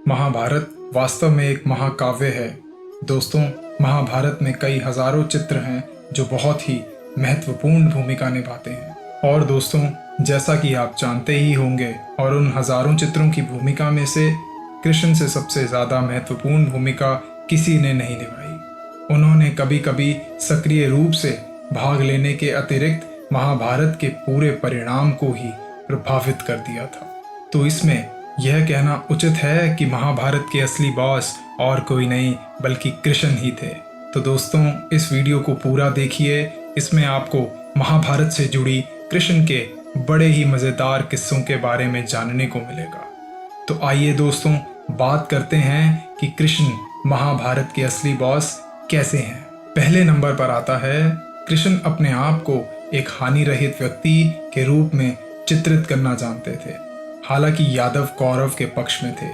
महाभारत वास्तव में एक महाकाव्य है। दोस्तों, महाभारत में कई हजारों चित्र हैं जो बहुत ही महत्वपूर्ण भूमिका निभाते हैं। और दोस्तों, जैसा कि आप जानते ही होंगे, और उन हजारों चित्रों की भूमिका में से कृष्ण से सबसे ज़्यादा महत्वपूर्ण भूमिका किसी ने नहीं निभाई। उन्होंने कभी कभी सक्रिय रूप से भाग लेने के अतिरिक्त महाभारत के पूरे परिणाम को ही प्रभावित कर दिया था। तो इसमें यह कहना उचित है कि महाभारत के असली बॉस और कोई नहीं बल्कि कृष्ण ही थे। तो दोस्तों, इस वीडियो को पूरा देखिए। इसमें आपको महाभारत से जुड़ी कृष्ण के बड़े ही मज़ेदार किस्सों के बारे में जानने को मिलेगा। तो आइए दोस्तों, बात करते हैं कि कृष्ण महाभारत के असली बॉस कैसे हैं। पहले नंबर पर आता है, कृष्ण अपने आप को एक हानि रहित व्यक्ति के रूप में चित्रित करना जानते थे। हालांकि यादव कौरव के पक्ष में थे,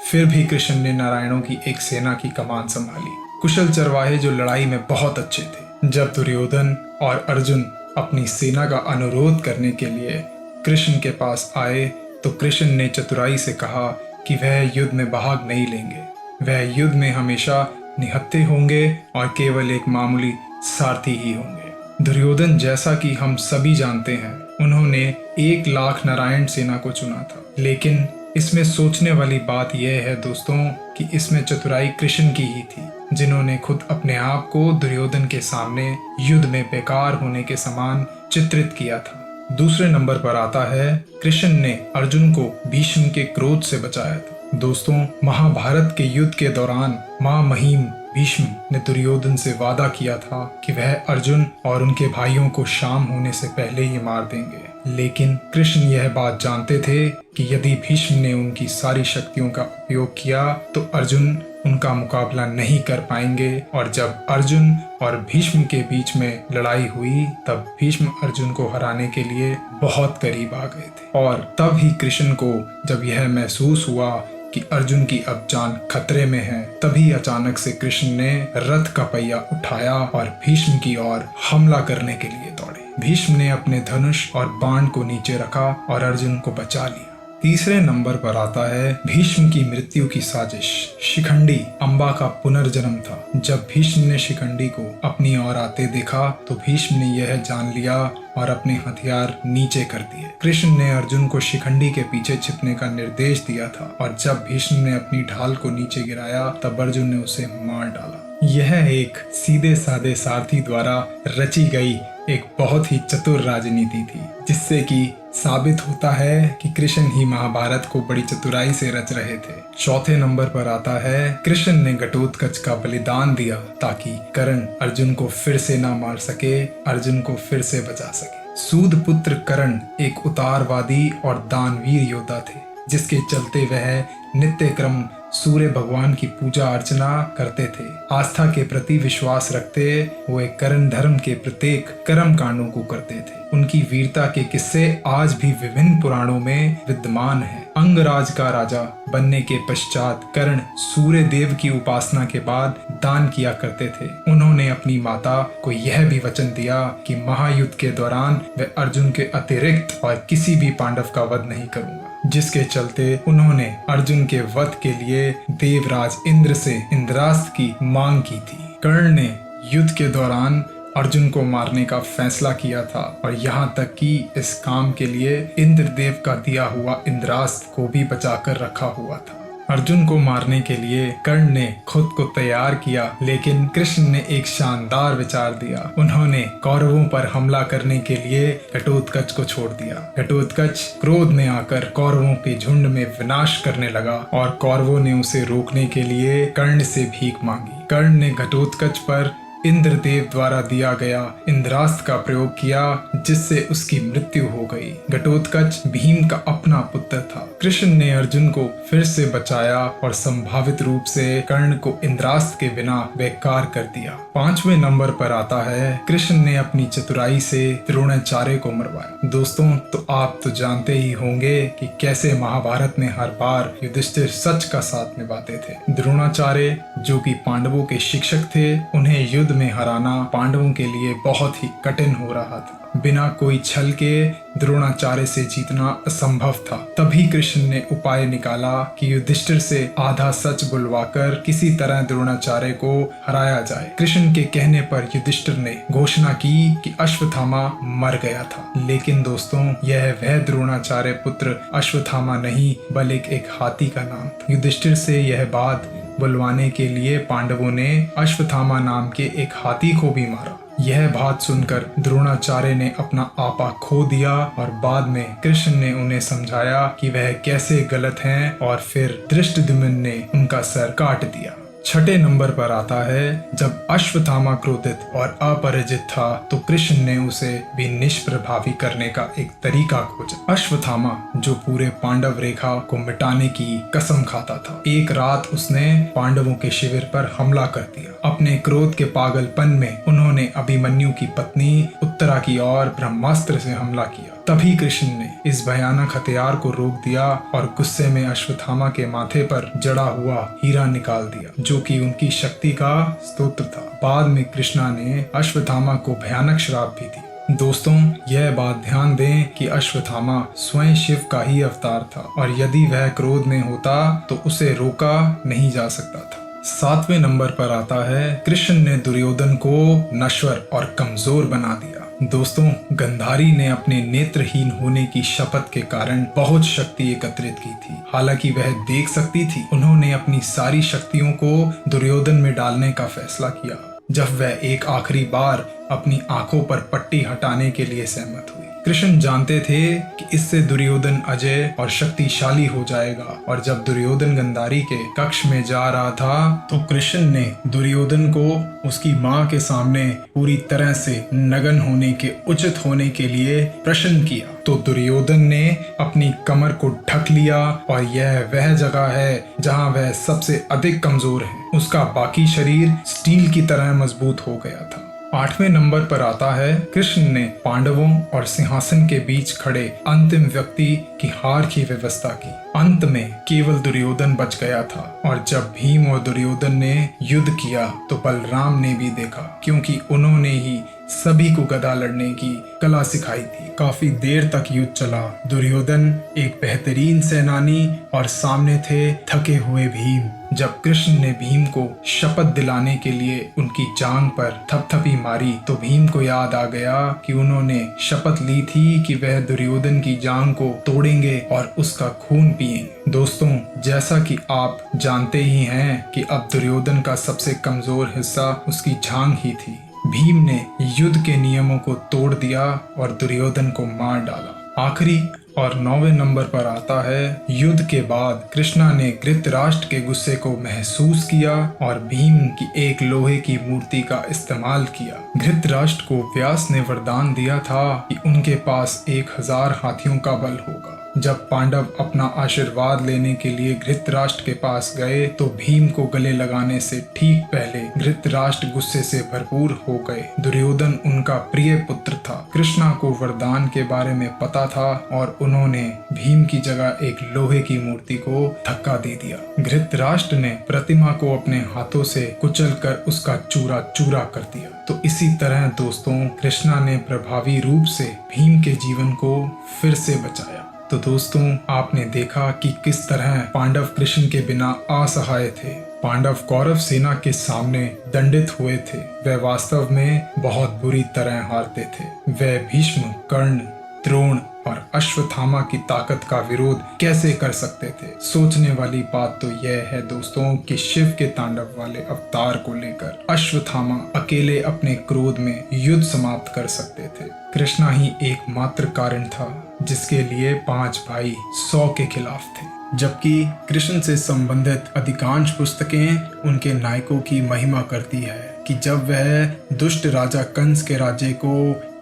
फिर भी कृष्ण ने नारायणों की एक सेना की कमान संभाली। कुशल चरवाहे जो लड़ाई में बहुत अच्छे थे। जब दुर्योधन और अर्जुन अपनी सेना का अनुरोध करने के लिए कृष्ण के पास आए तो कृष्ण ने चतुराई से कहा कि वह युद्ध में भाग नहीं लेंगे, वह युद्ध में हमेशा निहत्थे होंगे और केवल एक मामूली सारथी ही होंगे। दुर्योधन, जैसा कि हम सभी जानते हैं, उन्होंने 1,00,000 नारायण सेना को चुना था। लेकिन इसमें सोचने वाली बात यह है दोस्तों कि इसमें चतुराई कृष्ण की ही थी, जिन्होंने खुद अपने आप को दुर्योधन के सामने युद्ध में बेकार होने के समान चित्रित किया था। दूसरे नंबर पर आता है, कृष्ण ने अर्जुन को भीष्म के क्रोध से बचाया था। दोस्तों, महाभारत के युद्ध के दौरान मां महिम भीष्म ने दुर्योधन से वादा किया था कि वह अर्जुन और उनके भाइयों को शाम होने से पहले ही मार देंगे। लेकिन कृष्ण यह बात जानते थे कि यदि भीष्म ने उनकी सारी शक्तियों का उपयोग किया तो अर्जुन उनका मुकाबला नहीं कर पाएंगे। और जब अर्जुन और भीष्म के बीच में लड़ाई हुई तब भीष्म अर्जुन को हराने के लिए बहुत करीब आ गए थे। और तब ही कृष्ण को जब यह महसूस हुआ कि अर्जुन की अब जान खतरे में है, तभी अचानक से कृष्ण ने रथ का पहिया उठाया और भीष्म की ओर हमला करने के लिए दौड़े। भीष्म ने अपने धनुष और बाण को नीचे रखा और अर्जुन को बचा लिया। तीसरे नंबर पर आता है, भीष्म की मृत्यु की साजिश। शिखंडी अम्बा का पुनर्जन्म था। जब भीष्म ने शिखंडी को अपनी ओर आते देखा तो भीष्म ने यह जान लिया और अपने हथियार नीचे कर दिए। कृष्ण ने अर्जुन को शिखंडी के पीछे छिपने का निर्देश दिया था और जब भीष्म ने अपनी ढाल को नीचे गिराया तब अर्जुन ने उसे मार डाला। यह एक सीधे साधे सारथी द्वारा रची गई एक बहुत ही चतुर राजनीति थी, जिससे कि साबित होता है कि कृष्ण ही महाभारत को बड़ी चतुराई से रच रहे थे। चौथे नंबर पर आता है, कृष्ण ने घटोत्कच का बलिदान दिया ताकि कर्ण अर्जुन को फिर से ना मार सके, अर्जुन को फिर से बचा सके। सूद पुत्र कर्ण एक उदारवादी और दानवीर योद्धा थे, जिसके चलते वह नित्य क्रम सूर्य भगवान की पूजा अर्चना करते थे। आस्था के प्रति विश्वास रखते हुए कर्ण धर्म के प्रत्येक कर्म कांडों को करते थे। उनकी वीरता के किस्से आज भी विभिन्न पुराणों में विद्यमान हैं। अंगराज का राजा बनने के पश्चात कर्ण सूर्य देव की उपासना के बाद दान किया करते थे। उन्होंने अपनी माता को यह भी वचन दिया कि महायुद्ध के दौरान वे अर्जुन के अतिरिक्त और किसी भी पांडव का वध नहीं करूंगा, जिसके चलते उन्होंने अर्जुन के वध के लिए देवराज इंद्र से इंद्रास्त्र की मांग की थी। कर्ण ने युद्ध के दौरान अर्जुन को मारने का फैसला किया था और यहाँ तक कि इस काम के लिए इंद्रदेव का दिया हुआ इंद्रास्त्र को भी बचाकर रखा हुआ था। अर्जुन को मारने के लिए कर्ण ने खुद को तैयार किया, लेकिन कृष्ण ने एक शानदार विचार दिया। उन्होंने कौरवों पर हमला करने के लिए घटोत्कच को छोड़ दिया। घटोत्कच क्रोध में आकर कौरवों के झुंड में विनाश करने लगा और कौरवों ने उसे रोकने के लिए कर्ण से भीख मांगी। कर्ण ने घटोत्कच पर इंद्रदेव द्वारा दिया गया इंद्रास्त्र का प्रयोग किया, जिससे उसकी मृत्यु हो गई। घटोत्कच भीम का अपना पुत्र था। कृष्ण ने अर्जुन को फिर से बचाया और संभावित रूप से कर्ण को इंद्रास्त्र के बिना बेकार कर दिया। पांचवें नंबर पर आता है, कृष्ण ने अपनी चतुराई से द्रोणाचार्य को मरवाया। दोस्तों, तो आप तो जानते ही होंगे कि कैसे महाभारत में हर बार युधिष्ठिर सच का साथ निभाते थे। द्रोणाचार्य, जो कि पांडवों के शिक्षक थे, उन्हें युद्ध में हराना पांडवों के लिए बहुत ही कठिन हो रहा था। बिना कोई छल के द्रोणाचार्य से जीतना असंभव था। तभी कृष्ण ने उपाय निकाला कि युधिष्ठिर से आधा सच बुलवाकर किसी तरह द्रोणाचार्य को हराया जाए। कृष्ण के कहने पर युधिष्ठिर ने घोषणा की कि अश्वत्थामा मर गया था। लेकिन दोस्तों, यह वह द्रोणाचार्य पुत्र अश्वत्थामा नहीं बल्कि एक हाथी का नाम था। युधिष्ठिर से यह बात बुलवाने के लिए पांडवों ने अश्वत्थामा नाम के एक हाथी को भी मारा। यह बात सुनकर द्रोणाचार्य ने अपना आपा खो दिया और बाद में कृष्ण ने उन्हें समझाया कि वह कैसे गलत हैं और फिर धृष्टद्युम्न ने उनका सर काट दिया। छठे नंबर पर आता है, जब अश्वत्थामा क्रोधित और अपराजित था तो कृष्ण ने उसे भी निष्प्रभावी करने का एक तरीका खोजा। अश्वत्थामा जो पूरे पांडव रेखा को मिटाने की कसम खाता था, एक रात उसने पांडवों के शिविर पर हमला कर दिया। अपने क्रोध के पागलपन में उन्होंने अभिमन्यु की पत्नी उत्तरा की ओर ब्रह्मास्त्र से हमला किया। तभी कृष्ण ने इस भयानक हथियार को रोक दिया और गुस्से में अश्वत्थामा के माथे पर जड़ा हुआ हीरा निकाल दिया, जो कि उनकी शक्ति का स्रोत था। बाद में कृष्णा ने अश्वत्थामा को भयानक श्राप भी दी। दोस्तों, यह बात ध्यान दें कि अश्वत्थामा स्वयं शिव का ही अवतार था और यदि वह क्रोध में होता तो उसे रोका नहीं जा सकता था। सातवें नंबर पर आता है, कृष्ण ने दुर्योधन को नश्वर और कमजोर बना दिया। दोस्तों, गंधारी ने अपने नेत्रहीन होने की शपथ के कारण बहुत शक्ति एकत्रित की थी। हालांकि वह देख सकती थी। उन्होंने अपनी सारी शक्तियों को दुर्योधन में डालने का फैसला किया। जब वह एक आखिरी बार अपनी आंखों पर पट्टी हटाने के लिए सहमत हुई। कृष्ण जानते थे कि इससे दुर्योधन अजय और शक्तिशाली हो जाएगा और जब दुर्योधन गंधारी के कक्ष में जा रहा था तो कृष्ण ने दुर्योधन को उसकी मां के सामने पूरी तरह से नग्न होने के उचित होने के लिए प्रश्न किया तो दुर्योधन ने अपनी कमर को ढक लिया और यह वह जगह है जहां वह सबसे अधिक कमजोर है। उसका बाकी शरीर स्टील की तरह मजबूत हो गया था। आठवें नंबर पर आता है, कृष्ण ने पांडवों और सिंहासन के बीच खड़े अंतिम व्यक्ति की हार की व्यवस्था की। अंत में केवल दुर्योधन बच गया था और जब भीम और दुर्योधन ने युद्ध किया तो बलराम ने भी देखा, क्योंकि उन्होंने ही सभी को गदा लड़ने की कला सिखाई थी। काफी देर तक युद्ध चला। दुर्योधन एक बेहतरीन सेनानी और सामने थे थके हुए भीम। जब कृष्ण ने भीम को शपथ दिलाने के लिए उनकी जांग पर थपथपी मारी तो भीम को याद आ गया कि उन्होंने शपथ ली थी कि वह दुर्योधन की जांग को तोड़ेंगे और उसका खून पिएंगे। दोस्तों, जैसा कि आप जानते ही हैं कि अब दुर्योधन का सबसे कमजोर हिस्सा उसकी जांग ही थी। भीम ने युद्ध के नियमों को तोड़ दिया और दुर्योधन को मार डाला। आखिरी और 9वें नंबर पर आता है, युद्ध के बाद कृष्णा ने धृतराष्ट्र के गुस्से को महसूस किया और भीम की एक लोहे की मूर्ति का इस्तेमाल किया। धृतराष्ट्र को व्यास ने वरदान दिया था कि उनके पास 1000 हाथियों का बल होगा। जब पांडव अपना आशीर्वाद लेने के लिए धृतराष्ट्र के पास गए तो भीम को गले लगाने से ठीक पहले धृतराष्ट्र गुस्से से भरपूर हो गए। दुर्योधन उनका प्रिय पुत्र था। कृष्णा को वरदान के बारे में पता था और उन्होंने भीम की जगह एक लोहे की मूर्ति को धक्का दे दिया। धृतराष्ट्र ने प्रतिमा को अपने हाथों से कुचलकर उसका चूरा चूरा कर दिया। तो इसी तरह दोस्तों, कृष्णा ने प्रभावी रूप से भीम के जीवन को फिर से बचाया। तो दोस्तों, आपने देखा कि किस तरह पांडव कृष्ण के बिना असहाय थे। पांडव कौरव सेना के सामने दंडित हुए थे। वे वास्तव में बहुत बुरी तरह हारते थे। वे भीष्म, कर्ण, द्रोण और अश्वत्थामा की ताकत का विरोध कैसे कर सकते थे। सोचने वाली बात तो यह है दोस्तों कि शिव के तांडव वाले अवतार को लेकर अश्वत्थामा अकेले अपने क्रोध में युद्ध समाप्त कर सकते थे। कृष्णा ही एकमात्र कारण था जिसके लिए 5 भाई 100 के खिलाफ थे। जबकि कृष्ण से संबंधित अधिकांश पुस्तकें उनके नायकों की महिमा करती है कि जब वह दुष्ट राजा कंस के राज्य को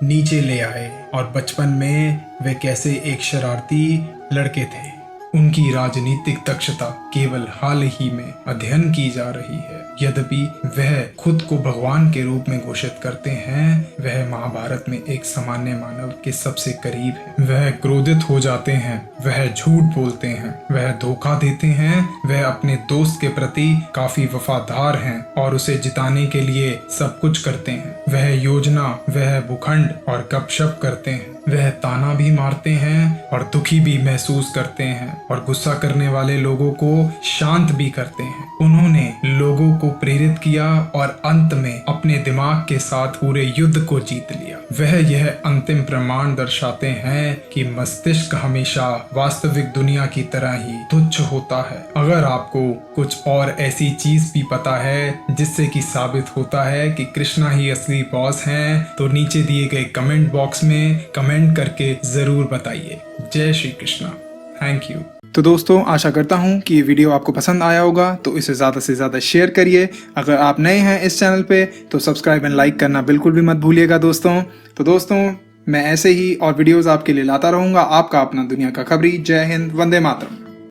नीचे ले आए और बचपन में वे कैसे एक शरारती लड़के थे। उनकी राजनीतिक दक्षता केवल हाल ही में अध्ययन की जा रही है। यद्यपि वह खुद को भगवान के रूप में घोषित करते हैं, वह महाभारत में एक सामान्य मानव के सबसे करीब है। वह क्रोधित हो जाते हैं, वह झूठ बोलते हैं, वह धोखा देते हैं, वह अपने दोस्त के प्रति काफी वफादार हैं और उसे जिताने के लिए सब कुछ करते हैं। वह योजना, वह भूखंड और गपशप करते हैं। वह ताना भी मारते हैं और दुखी भी महसूस करते हैं और गुस्सा करने वाले लोगों को शांत भी करते हैं। उन्होंने लोगों को प्रेरित किया और अंत में अपने दिमाग के साथ पूरे युद्ध को जीत लिया। वह यह अंतिम प्रमाण दर्शाते हैं कि मस्तिष्क हमेशा वास्तविक दुनिया की तरह ही तुच्छ होता है। अगर आपको कुछ और ऐसी चीज भी पता है जिससे कि साबित होता है कि कृष्णा ही असली बॉस हैं, तो नीचे दिए गए कमेंट बॉक्स में कमेंट करके जरूर बताइए। जय श्री कृष्णा। Thank you. तो दोस्तों, आशा करता हूँ कि ये वीडियो आपको पसंद आया होगा, तो इसे ज़्यादा से ज़्यादा शेयर करिए। अगर आप नए हैं इस चैनल पे तो सब्सक्राइब एंड लाइक करना बिल्कुल भी मत भूलिएगा दोस्तों। तो दोस्तों, मैं ऐसे ही और वीडियोस आपके लिए लाता रहूँगा। आपका अपना दुनिया का खबरी। जय हिंद, वंदे मातरम।